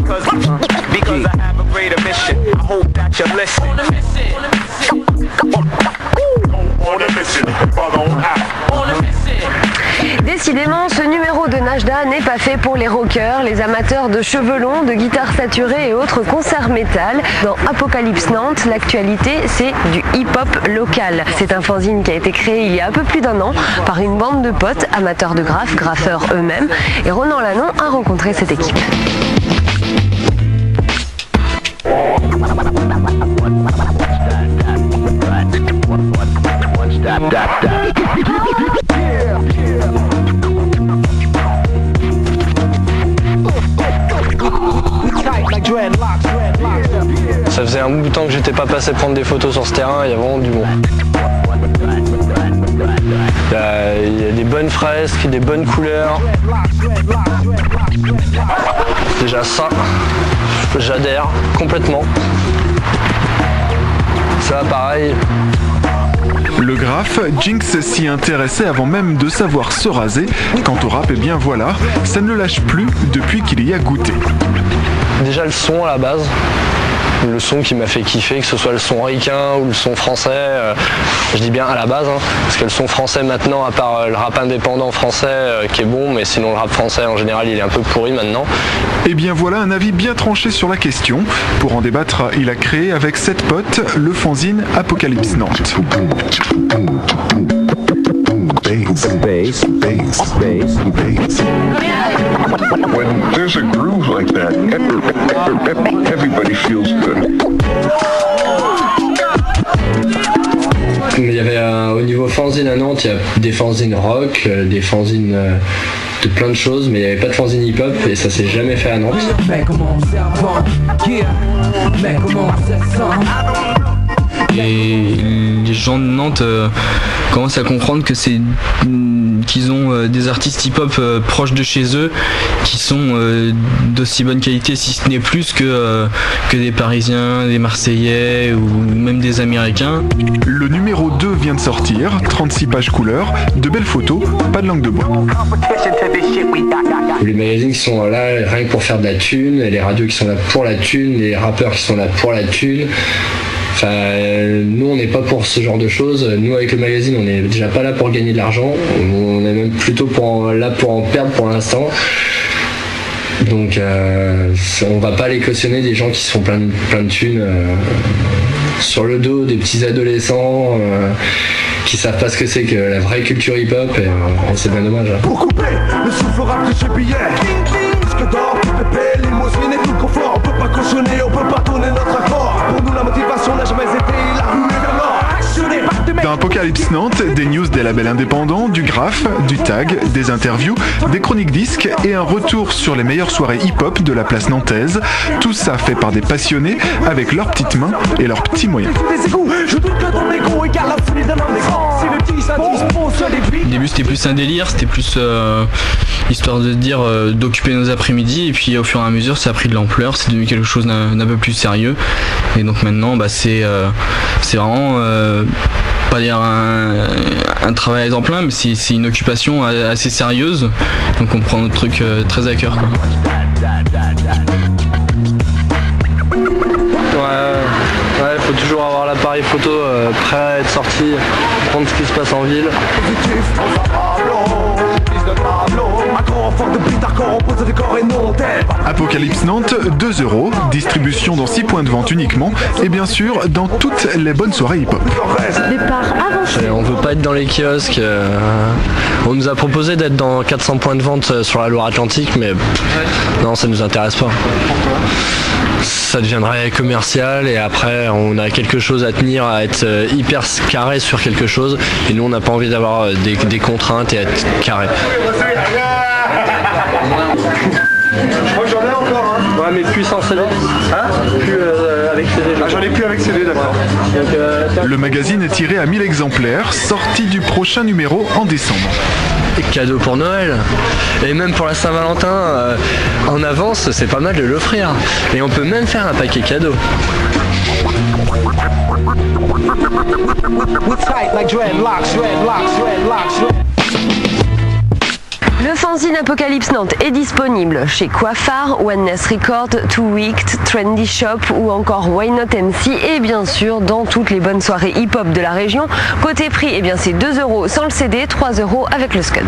because I have a greater mission. I hope that you listen. On a mission. On a mission. On a mission. Décidément, ce numéro de Najda n'est pas fait pour les rockers, les amateurs de cheveux longs, de guitares saturées et autres concerts métal. Dans Apocalypse Nantes, l'actualité, c'est du hip-hop local. C'est un fanzine qui a été créé il y a un peu plus d'1 an par une bande de potes, amateurs de graffeurs eux-mêmes. Et Ronan Lannon a rencontré cette équipe. Ça faisait un bout de temps que j'étais pas passé prendre des photos sur ce terrain, il y a vraiment du monde. Il y a des bonnes fresques, des bonnes couleurs. Déjà ça, j'adhère complètement. Ça pareil. Le graphe, Jinx s'y intéressait avant même de savoir se raser. Quant au rap, eh bien voilà, ça ne le lâche plus depuis qu'il y a goûté. Déjà le son à la base, le son qui m'a fait kiffer, que ce soit le son ricain ou le son français, je dis bien à la base, hein, parce que le son français maintenant, à part le rap indépendant français qui est bon, mais sinon le rap français en général il est un peu pourri maintenant. Et bien voilà un avis bien tranché sur la question. Pour en débattre, il a créé avec 7 potes le fanzine Apocalypse Nantes. When there's a groove like that, everybody feels good. Il y avait au niveau fanzine à Nantes, il y a des fanzines rock, des fanzines de plein de choses, mais il n'y avait pas de fanzine hip-hop et ça s'est jamais fait à Nantes. Et les gens de Nantes commencent à comprendre que qu'ils ont des artistes hip-hop proches de chez eux qui sont d'aussi bonne qualité, si ce n'est plus que des Parisiens, des Marseillais ou même des Américains. Le numéro 2 vient de sortir, 36 pages couleurs, de belles photos, pas de langue de bois. Les magazines qui sont là rien que pour faire de la thune, les radios qui sont là pour la thune, les rappeurs qui sont là pour la thune. Enfin, nous on n'est pas pour ce genre de choses. Nous avec le magazine on n'est déjà pas là pour gagner de l'argent. On est même plutôt là pour en perdre pour l'instant. Donc on va pas aller cautionner des gens qui se font plein de thunes sur le dos des petits adolescents qui savent pas ce que c'est que la vraie culture hip-hop et c'est bien dommage. Pour couper le souffle rap de chez billet. Disque d'or, pépé, limousine et tout le confort. On peut pas cautionner, on peut pas tourner notre accord. Pour nous la motivation n'a jamais été la rue vers l'or. Dans Apocalypse Nantes, des news des labels indépendants, du graphe, du tag, des interviews, des chroniques disques et un retour sur les meilleures soirées hip-hop de la place nantaise. Tout ça fait par des passionnés avec leurs petites mains et leurs petits moyens. Au début c'était plus un délire, c'était plus histoire de dire d'occuper nos après-midi et puis au fur et à mesure ça a pris de l'ampleur, c'est devenu quelque chose d'un peu plus sérieux et donc maintenant c'est vraiment pas dire un travail à temps plein mais c'est une occupation assez sérieuse donc on prend notre truc très à cœur quoi. Ouais, faut toujours avoir l'appareil photo prêt à être sorti, prendre ce qui se passe en ville. Apocalypse Nantes, 2 €, distribution dans 6 points de vente uniquement et bien sûr dans toutes les bonnes soirées hip-hop. On veut pas être dans les kiosques, on nous a proposé d'être dans 400 points de vente sur la Loire-Atlantique mais non ça nous intéresse pas. Ça deviendrait commercial et après on a quelque chose à tenir, à être hyper carré sur quelque chose et nous on n'a pas envie d'avoir des contraintes et être carré. Je crois que j'en ai encore hein. Ouais mais plus sans CD. Plus avec CD. J'en ai plus avec CD d'accord. Donc, le magazine est tiré à 1000 exemplaires, sorti du prochain numéro en décembre. Cadeau pour Noël et même pour la Saint-Valentin en avance c'est pas mal de l'offrir et on peut même faire un paquet cadeau. Le fanzine fanzine Apocalypse Nantes est disponible chez Coiffard, Oneness Record, Too Wicked, Trendy Shop ou encore Why Not MC et bien sûr dans toutes les bonnes soirées hip-hop de la région. Côté prix, c'est 2 € sans le CD, 3 € avec le Scud.